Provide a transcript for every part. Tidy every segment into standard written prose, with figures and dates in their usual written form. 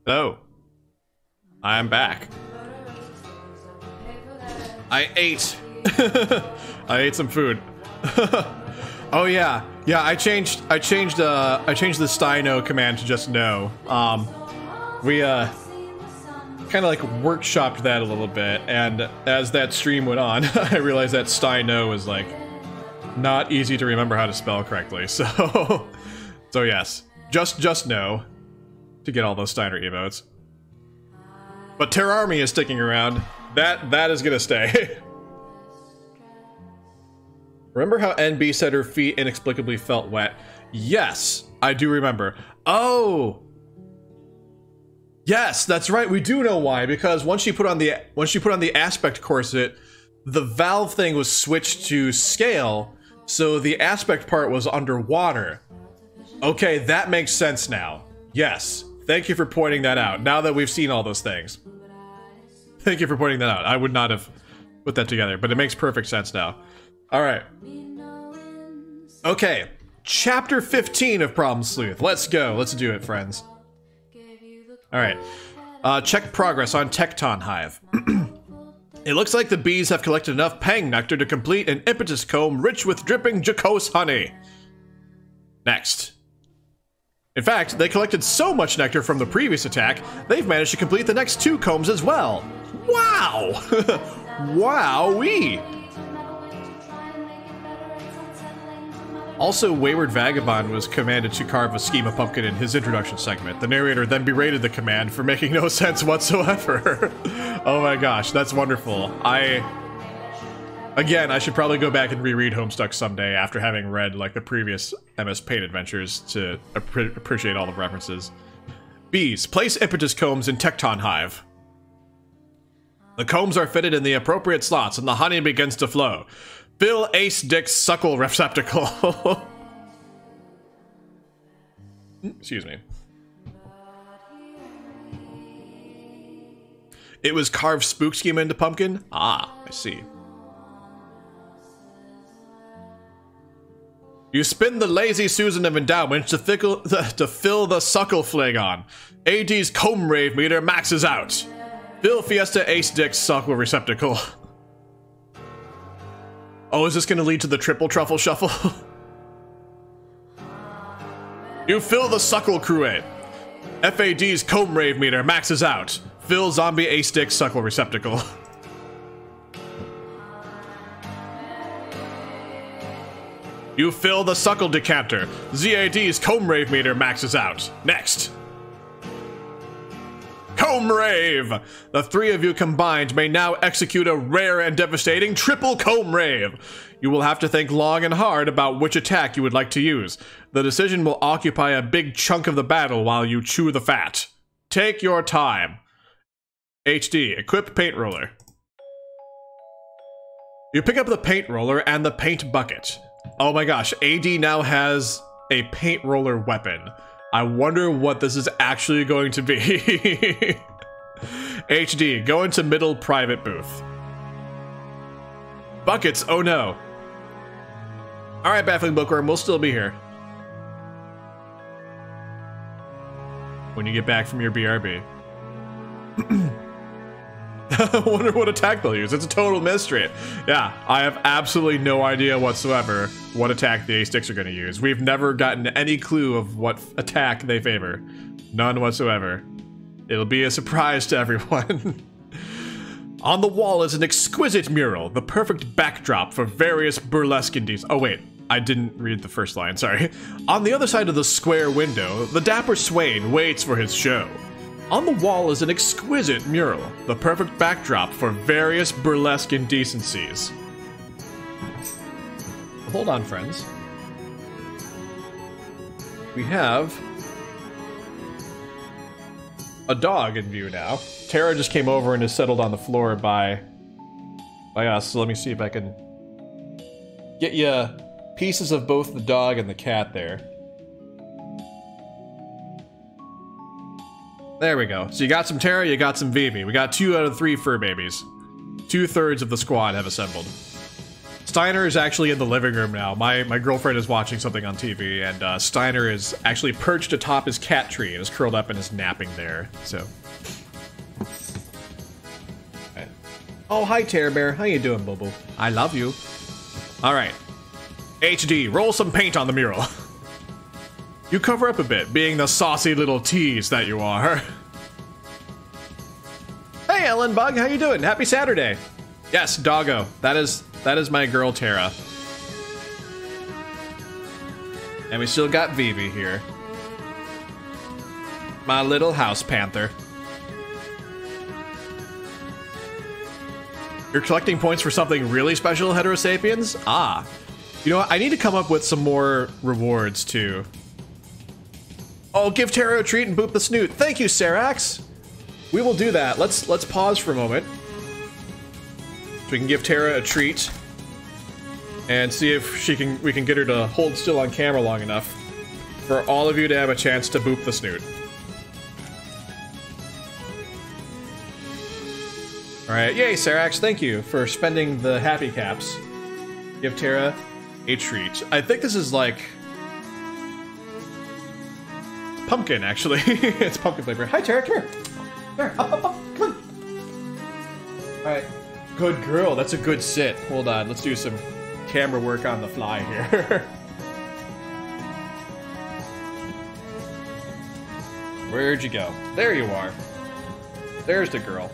Hello. I'm back. I ate. I ate some food. Oh yeah. Yeah, I changed the Steino command to just no. We kind of like workshopped that a little bit, and as that stream went on, I realized that Steino is like not easy to remember how to spell correctly. So so yes, just no to get all those Steiner emotes. But Terra Army is sticking around. That is gonna stay. Remember how NB said her feet inexplicably felt wet? Yes, I do remember. Oh, yes, that's right. We do know why, because once she put on the aspect corset, the valve thing was switched to scale, so the aspect part was underwater. Okay, that makes sense now. Yes, thank you for pointing that out. Now that we've seen all those things, thank you for pointing that out. I would not have put that together, but it makes perfect sense now. All right. Okay, chapter 15 of Problem Sleuth. Let's go. Let's do it, friends. All right. Check progress on Tecton Hive. It looks like the bees have collected enough Pang nectar to complete an impetus comb rich with dripping jocose honey. Next. In fact, they collected so much nectar from the previous attack, they've managed to complete the next 2 combs as well. Wow! Wowee! Also, Wayward Vagabond was commanded to carve a schema pumpkin in his introduction segment. The narrator then berated the command for making no sense whatsoever. Oh my gosh, that's wonderful. Again, I should probably go back and reread Homestuck someday after having read like the previous MS Paint adventures to appreciate all the references. Bees, place impetus combs in Tecton Hive. The combs are fitted in the appropriate slots and the honey begins to flow. Fill Ace Dick's suckle receptacle. Excuse me. It was carved spook schema into pumpkin? Ah, I see. You spin the lazy Susan of endowment to fill the suckle flagon. AD's comb rave meter maxes out. Fill Fiesta Ace Dick's suckle receptacle. Oh, is this going to lead to the Triple Truffle Shuffle? You fill the Suckle Cruet. FAD's Comb Rave meter maxes out. Fill Zombie Ace Dick Suckle Receptacle. You fill the Suckle Decanter. ZAD's Comb Rave meter maxes out. Next. Comb Rave! The 3 of you combined may now execute a rare and devastating triple Comb Rave. You will have to think long and hard about which attack you would like to use. The decision will occupy a big chunk of the battle while you chew the fat. Take your time. HD, equip paint roller. You pick up the paint roller and the paint bucket. Oh my gosh, AD now has a paint roller weapon. I wonder what this is actually going to be. HD, go into middle private booth. Buckets, oh no. Alright, Baffling Bookworm, we'll still be here. When you get back from your BRB. I wonder what attack they'll use. It's a total mystery. Yeah, I have absolutely no idea whatsoever what attack the A-Sticks are going to use. We've never gotten any clue of what attack they favor. None whatsoever. It'll be a surprise to everyone. On the wall is an exquisite mural, the perfect backdrop for various burlesque indies. Oh wait, I didn't read the first line, sorry. On the other side of the square window, the dapper swain waits for his show. On the wall is an exquisite mural, the perfect backdrop for various burlesque indecencies. Hold on, friends. We have a dog in view now. Tara just came over and is settled on the floor by us, so let me see if I can get you pieces of both the dog and the cat there. There we go. So you got some Tara, you got some Vivi. We got 2 out of 3 fur babies. 2/3 of the squad have assembled. Steiner is actually in the living room now. My girlfriend is watching something on TV, and Steiner is actually perched atop his cat tree and is curled up and is napping there. So, right. Oh, hi, Terror Bear. How you doing, Bobo? I love you. All right, HD, roll some paint on the mural. You cover up a bit, being the saucy little tease that you are. Hey, Ellen Bug, how you doing? Happy Saturday. Yes, doggo. That is my girl Tara. And we still got Vivi here. My little house panther. You're collecting points for something really special, Heterosapiens? Ah. You know what? I need to come up with some more rewards too. Oh, give Tara a treat and boop the snoot. Thank you, Sarax. We will do that. Let's pause for a moment. So we can give Tara a treat and see if we can get her to hold still on camera long enough for all of you to have a chance to boop the snoot. Alright, yay, Sarax, thank you for spending the happy caps. Give Tara a treat. I think this is like pumpkin, actually. It's pumpkin flavor. Hi, Tara, come here. Here, up, come on. Alright. Good girl, that's a good sit. Hold on, let's do some camera work on the fly here. Where'd you go? There you are. There's the girl.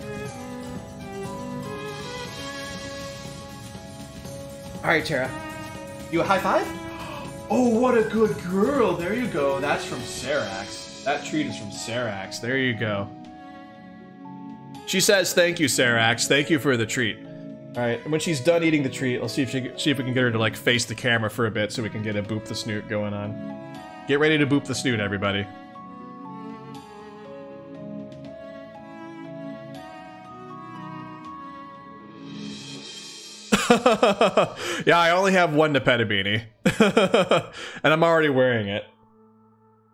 Alright, Tara. You a high five? Oh, what a good girl. There you go. That's from Sarax. That treat is from Sarax. There you go. She says, thank you, Sarax. Thank you for the treat. Alright, and when she's done eating the treat, let's see if we can get her to, like, face the camera for a bit so we can get a boop the snoot going on. Get ready to boop the snoot, everybody. Yeah, I only have one Nepeta beanie. And I'm already wearing it.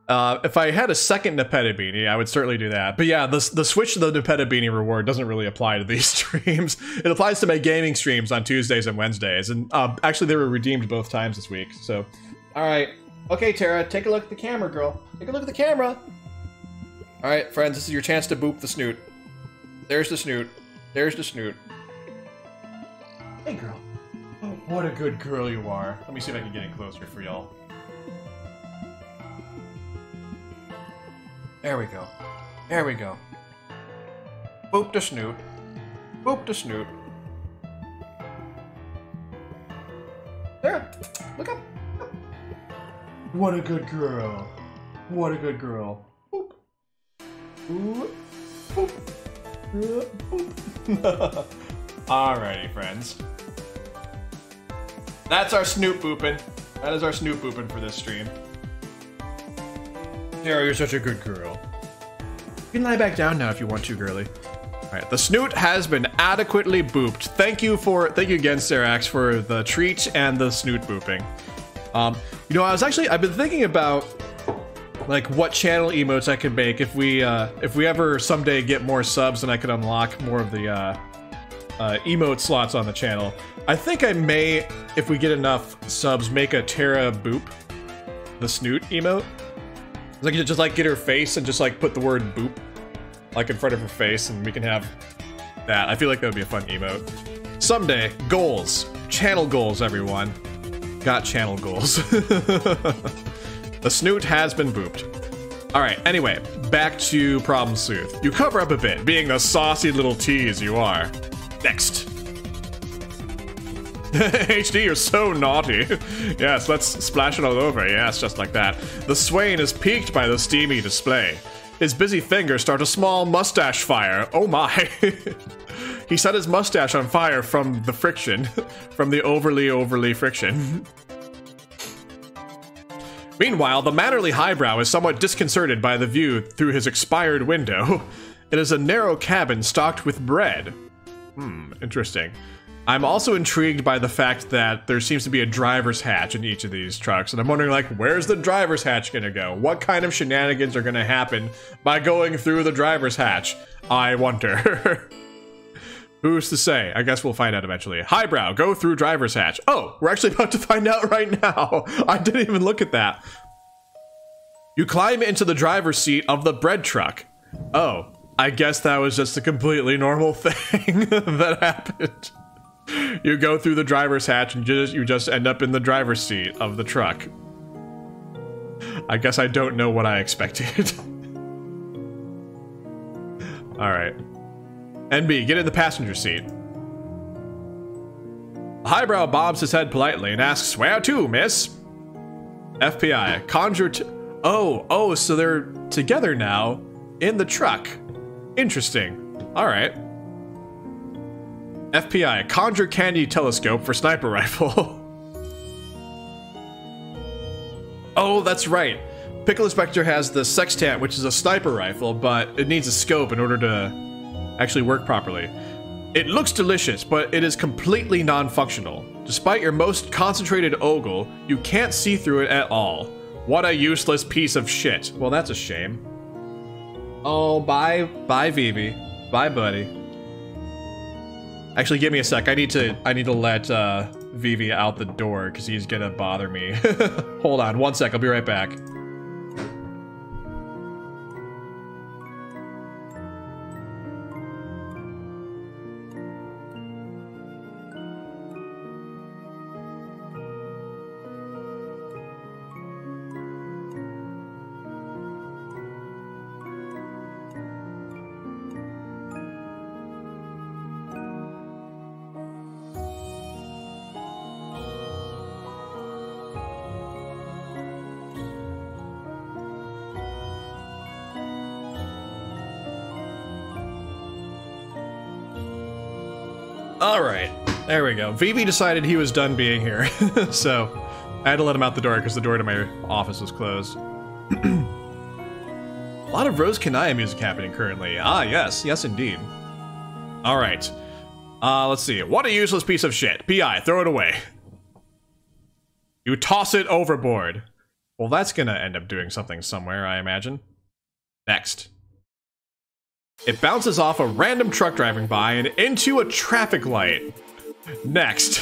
If I had a second Nepeta beanie, I would certainly do that. But yeah, the switch to the Nepeta beanie reward doesn't really apply to these streams. It applies to my gaming streams on Tuesdays and Wednesdays. And actually, they were redeemed both times this week. So, all right. Okay, Tara, take a look at the camera, girl. Take a look at the camera. All right, friends, this is your chance to boop the snoot. There's the snoot. There's the snoot. Hey, girl. Oh, what a good girl you are. Let me see if I can get in closer for y'all. There we go. There we go. Boop the snoot. Boop the snoot. There. Look up. Look. What a good girl. What a good girl. Boop. Boop. Boop. Boop. Alrighty, friends. That's our snoot booping. That is our snoot booping for this stream. Tara, you're such a good girl. You can lie back down now if you want to, girly. Alright, the snoot has been adequately booped. Thank you again, Sarax, for the treat and the snoot booping. You know, I've been thinking about like what channel emotes I could make if we ever someday get more subs and I could unlock more of the emote slots on the channel. I think I may, if we get enough subs, make a Tara boop the snoot emote. Like, just like get her face and just like put the word boop like in front of her face and we can have that. I feel like that would be a fun emote. Someday, goals. Channel goals, everyone. Got channel goals. The snoot has been booped. Alright, anyway, back to Problem Sleuth. You cover up a bit, being the saucy little tease you are. Next. HD, you're so naughty. Yes, let's splash it all over. Yes, just like that. The swain is piqued by the steamy display. His busy fingers start a small mustache fire. Oh my. He set his mustache on fire from the friction. From the overly friction. Meanwhile, the mannerly highbrow is somewhat disconcerted by the view through his expired window. It is a narrow cabin stocked with bread. Interesting. I'm also intrigued by the fact that there seems to be a driver's hatch in each of these trucks, and I'm wondering, like, where's the driver's hatch gonna go? What kind of shenanigans are gonna happen by going through the driver's hatch? I wonder. Who's to say? I guess we'll find out eventually. Highbrow, go through driver's hatch. Oh, we're actually about to find out right now. I didn't even look at that. You climb into the driver's seat of the bread truck. Oh, I guess that was just a completely normal thing that happened. You go through the driver's hatch and you just end up in the driver's seat of the truck. I guess I don't know what I expected. Alright. NB, get in the passenger seat. Highbrow bobs his head politely and asks, "Where to, miss?" FPI, conjure Oh, so they're together now in the truck. Interesting. Alright. FPI, conjure candy telescope for sniper rifle. Oh, that's right. Pickle Inspector has the sextant, which is a sniper rifle, but it needs a scope in order to actually work properly. It looks delicious, but it is completely non-functional. Despite your most concentrated ogle, you can't see through it at all. What a useless piece of shit. Well, that's a shame. Oh, bye, Vivi. Bye, buddy. Actually, give me a sec. I need to let Vivi out the door because he's gonna bother me. Hold on, 1 sec. I'll be right back. Alright, there we go. Vivi decided he was done being here, so I had to let him out the door because the door to my office was closed. A lot of Rose Kanaya music happening currently. Ah, yes, yes indeed. Alright, let's see. What a useless piece of shit. PI, throw it away. You toss it overboard. Well, that's gonna end up doing something somewhere, I imagine. Next. It bounces off a random truck driving by and into a traffic light. Next.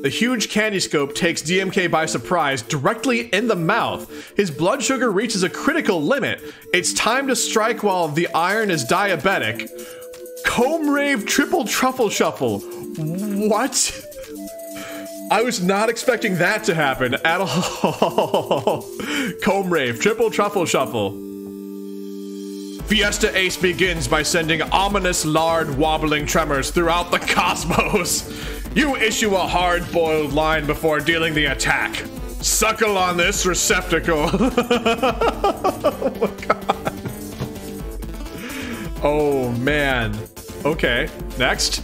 The huge candy scope takes DMK by surprise, directly in the mouth. His blood sugar reaches a critical limit. It's time to strike while the iron is diabetic. Comb Rave Triple Truffle Shuffle. What? I was not expecting that to happen at all. Comb Rave Triple Truffle Shuffle. Fiesta Ace begins by sending ominous lard wobbling tremors throughout the cosmos. You issue a hard-boiled line before dealing the attack. Suckle on this receptacle. Oh my god. Oh man. Okay, next.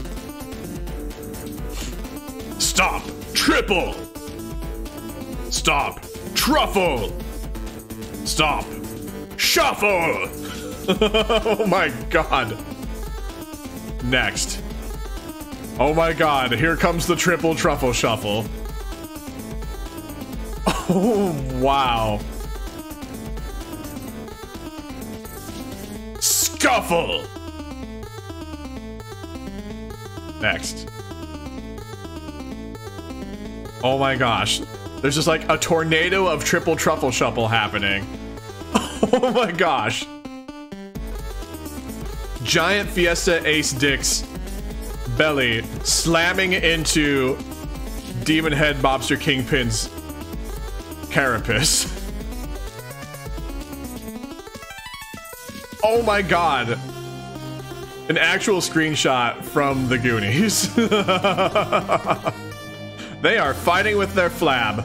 Stop. Triple. Stop. Truffle. Stop. Shuffle. Oh my god. Next. Oh my god, here comes the Triple Truffle Shuffle. Oh, wow. Scuffle. Next. Oh my gosh. There's just like a tornado of Triple Truffle Shuffle happening. Oh my gosh. Giant Fiesta Ace Dick's belly slamming into Demonhead Mobster Kingpin's carapace. Oh my god. An actual screenshot from the Goonies. They are fighting with their flab.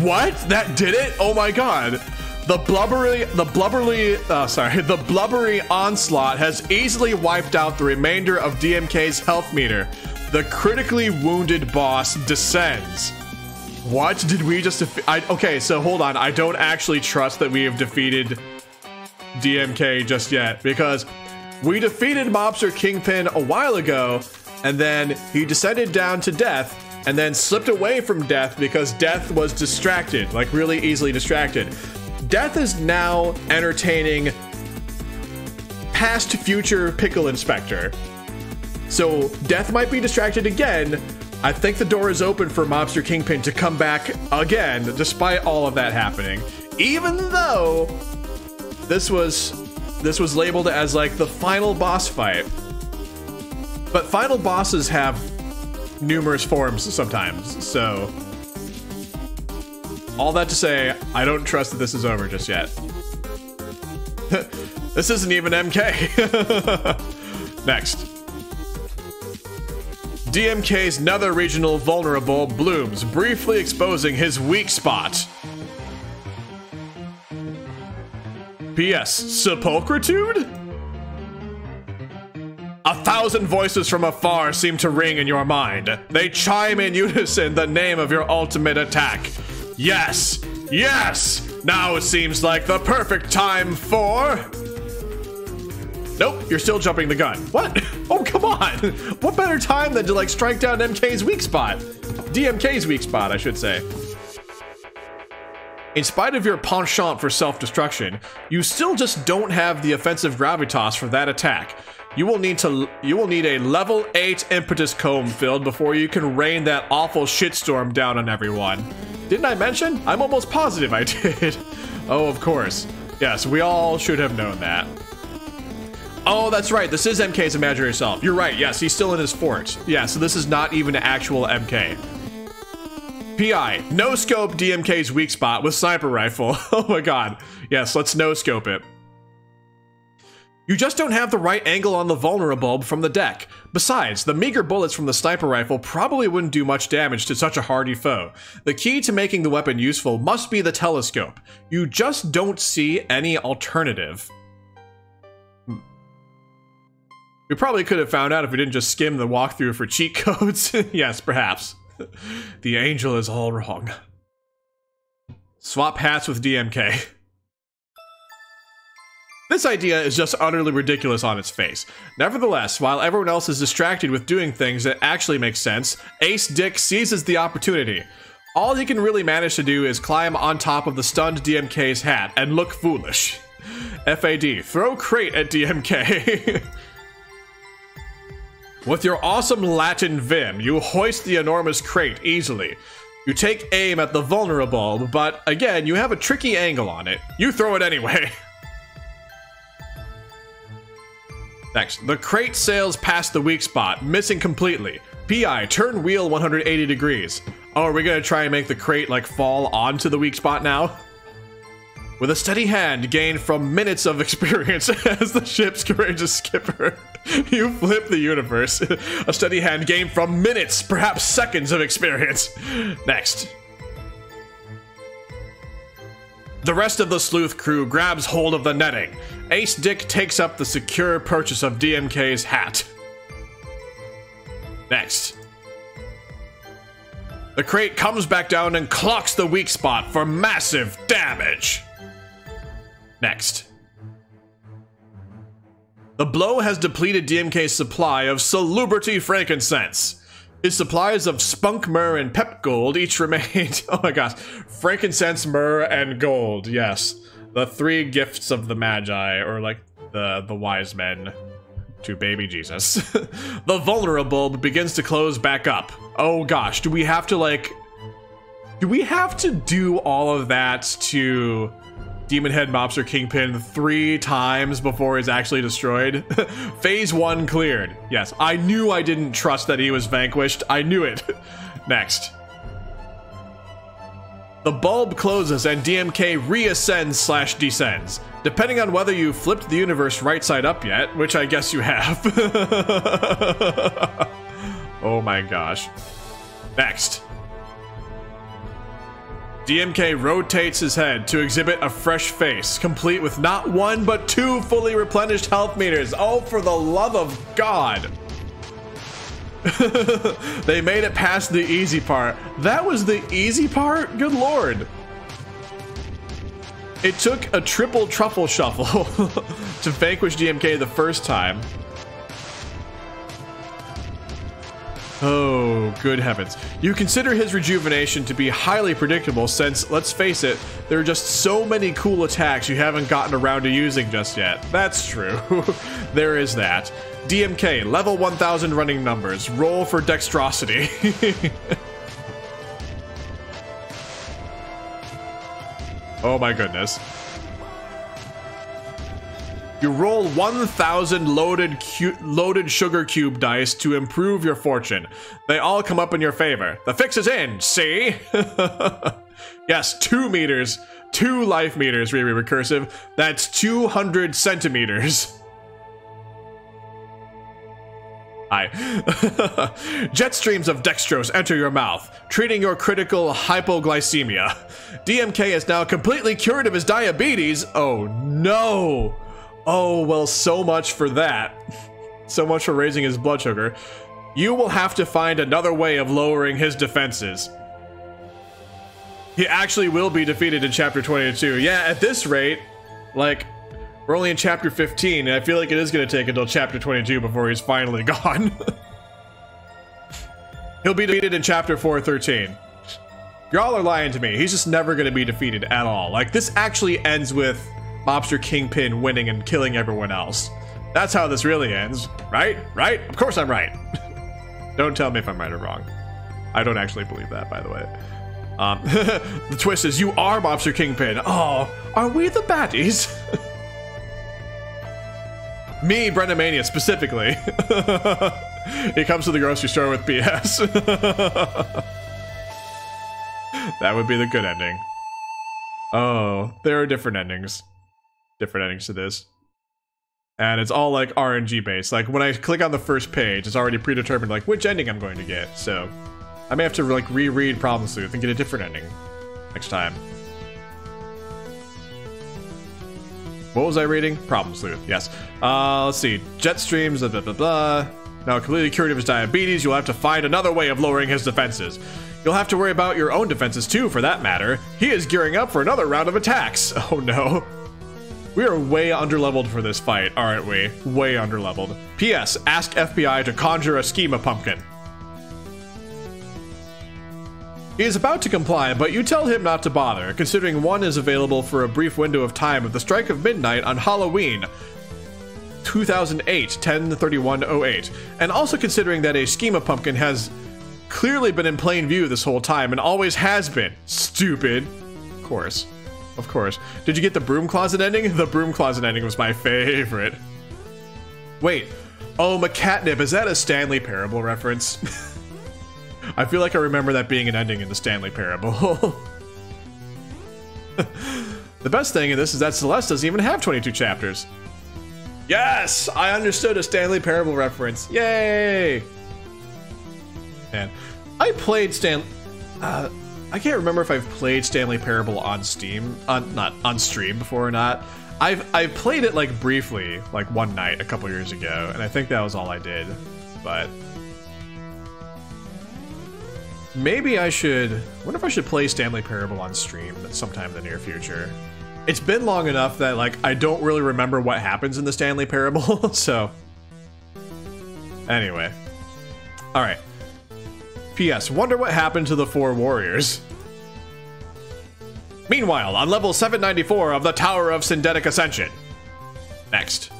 What? That did it? Oh my god. The blubbery onslaught has easily wiped out the remainder of DMK's health meter. The critically wounded boss descends. What did we just okay, so hold on. I don't actually trust that we have defeated DMK just yet, because we defeated Mobster Kingpin a while ago, and then he descended down to death, and then slipped away from Death because Death was distracted, like really easily distracted. Death is now entertaining past future Pickle Inspector. So Death might be distracted again. I think the door is open for Mobster Kingpin to come back again, despite all of that happening. Even though this was labeled as like the final boss fight. But final bosses have numerous forms sometimes, so all that to say, I don't trust that this is over just yet. This isn't even MK. Next. DMK's nether regional vulnerable blooms, briefly exposing his weak spot. P.S. Sepulchritude? 1,000 voices from afar seem to ring in your mind. They chime in unison the name of your ultimate attack. Yes! Yes! Now it seems like the perfect time for... Nope, you're still jumping the gun. What? Oh, come on! What better time than to, like, strike down MK's weak spot? DMK's weak spot, I should say. In spite of your penchant for self-destruction, you still just don't have the offensive gravitas for that attack. You will need a level 8 impetus comb filled before you can rain that awful shitstorm down on everyone. Didn't I mention? I'm almost positive I did. Oh, of course. Yes, we all should have known that. Oh, that's right. This is MK's imaginary self. You're right. Yes, he's still in his fort. Yeah, so this is not even actual MK. PI, no scope DMK's weak spot with sniper rifle. Oh my god. Yes, let's no scope it. You just don't have the right angle on the vulnerable from the deck. Besides, the meager bullets from the sniper rifle probably wouldn't do much damage to such a hardy foe. The key to making the weapon useful must be the telescope. You just don't see any alternative. We probably could have found out if we didn't just skim the walkthrough for cheat codes. Yes, perhaps. The angel is all wrong. Swap hats with DMK. This idea is just utterly ridiculous on its face. Nevertheless, while everyone else is distracted with doing things that actually make sense, Ace Dick seizes the opportunity. All he can really manage to do is climb on top of the stunned DMK's hat and look foolish. FAD, throw crate at DMK. With your awesome Latin vim, you hoist the enormous crate easily. You take aim at the vulnerable, but again, you have a tricky angle on it. You throw it anyway. Next, the crate sails past the weak spot, missing completely. PI, turn wheel 180 degrees. Oh, are we gonna try and make the crate, like, fall onto the weak spot now? With a steady hand gained from minutes of experience as the ship's courageous skipper, you flip the universe. A steady hand gained from minutes, perhaps seconds of experience. Next. The rest of the sleuth crew grabs hold of the netting. Ace Dick takes up the secure purchase of DMK's hat. Next. The crate comes back down and clocks the weak spot for massive damage. Next. The blow has depleted DMK's supply of salubrity frankincense. His supplies of spunk myrrh and pep gold each remained. Oh my gosh. Frankincense, myrrh, and gold. Yes. The 3 gifts of the Magi, or like the wise men to baby Jesus. The vulnerable begins to close back up. Oh gosh. Do we have to do all of that to Demonhead Mobster Kingpin 3 times before he's actually destroyed? Phase 1 cleared. Yes, I knew I didn't trust that he was vanquished. I knew it. Next. The bulb closes and DMK reascends / descends, depending on whether you flipped the universe right side up yet, which I guess you have. Oh my gosh. Next. DMK rotates his head to exhibit a fresh face, complete with not 1 but 2 fully replenished health meters. Oh, for the love of God. They made it past the easy part. That was the easy part? Good lord. It took a Triple Truffle Shuffle to vanquish DMK the first time. Oh, good heavens. You consider his rejuvenation to be highly predictable since, let's face it, there are just so many cool attacks you haven't gotten around to using just yet. That's true. There is that. DMK, level 1000 running numbers. Roll for dexterosity. Oh my goodness. You roll 1,000 loaded sugar cube dice to improve your fortune. They all come up in your favor. The fix is in, see? Yes, 2 meters. 2 life meters, Riri Recursive. That's 200 centimeters. Hi. Jet streams of dextrose enter your mouth, treating your critical hypoglycemia. DMK is now completely cured of his diabetes. Oh no. Oh, well, so much for that. So much for raising his blood sugar. You will have to find another way of lowering his defenses. He actually will be defeated in chapter 22. Yeah, at this rate, like, we're only in chapter 15, and I feel like it is going to take until chapter 22 before he's finally gone. He'll be defeated in chapter 413. Y'all are lying to me. He's just never going to be defeated at all. Like, this actually ends with Mobster Kingpin winning and killing everyone else. That's how this really ends. Right? Right? Of course I'm right. Don't tell me if I'm right or wrong. I don't actually believe that, by the way. The twist is you are Mobster Kingpin. Oh, are we the baddies? Me, Brennomania, specifically. He comes to the grocery store with BS. That would be the good ending. Oh, there are different endings. Different endings to this. And it's all like RNG based. Like when I click on the first page, it's already predetermined like which ending I'm going to get. So I may have to like reread Problem Sleuth and get a different ending next time. What was I reading? Problem Sleuth, yes. Let's see. Jet streams, blah, blah, blah, blah. Now completely cured of his diabetes, you'll have to find another way of lowering his defenses. You'll have to worry about your own defenses too, for that matter. He is gearing up for another round of attacks. Oh no. We are way underleveled for this fight, aren't we? Way underleveled. P.S. Ask FBI to conjure a schema pumpkin. He is about to comply, but you tell him not to bother, considering one is available for a brief window of time at the strike of midnight on Halloween 2008, 10/31/08, and also considering that a schema pumpkin has clearly been in plain view this whole time and always has been. Stupid. Of course. Of course. Did you get the broom closet ending? The broom closet ending was my favorite. Wait. Oh, McCatnip, is that a Stanley Parable reference? I feel like I remember that being an ending in the Stanley Parable. The best thing in this is that Celeste doesn't even have 22 chapters. Yes! I understood a Stanley Parable reference. Yay! Man, I played I can't remember if I've played Stanley Parable on Steam, not on stream before or not. I've played it like briefly, like one night a couple years ago, and I think that was all I did. But maybe I should. I wonder if I should play Stanley Parable on stream sometime in the near future. It's been long enough that like I don't really remember what happens in the Stanley Parable. So anyway, all right. P.S. Wonder what happened to the 4 warriors. Meanwhile, on level 794 of the Tower of Syndetic Ascension. Next.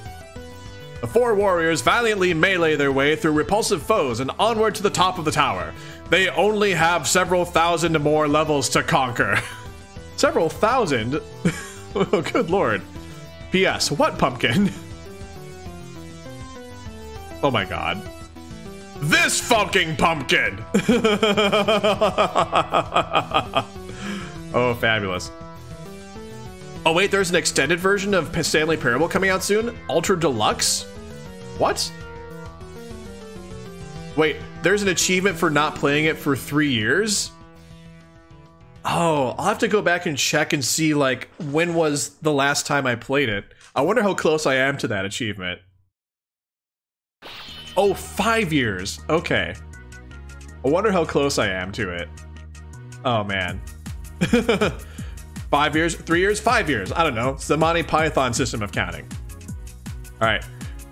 The 4 warriors valiantly melee their way through repulsive foes and onward to the top of the tower. They only have several thousand more levels to conquer. Several thousand? Oh, good lord. P.S. What pumpkin? Oh my god. This fucking pumpkin! Oh, fabulous. Oh wait, there's an extended version of Stanley Parable coming out soon? Ultra Deluxe? What? Wait, there's an achievement for not playing it for 3 years? Oh, I'll have to go back and check and see, like, when was the last time I played it. I wonder how close I am to that achievement. Oh, 5 years. Okay. I wonder how close I am to it. Oh, man. 5 years? 3 years? 5 years. I don't know. It's the Monty Python system of counting. All right.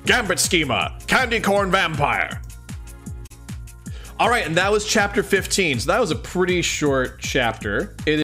Gambit Schema. Candy Corn Vampire. All right, and that was chapter 15. So that was a pretty short chapter. It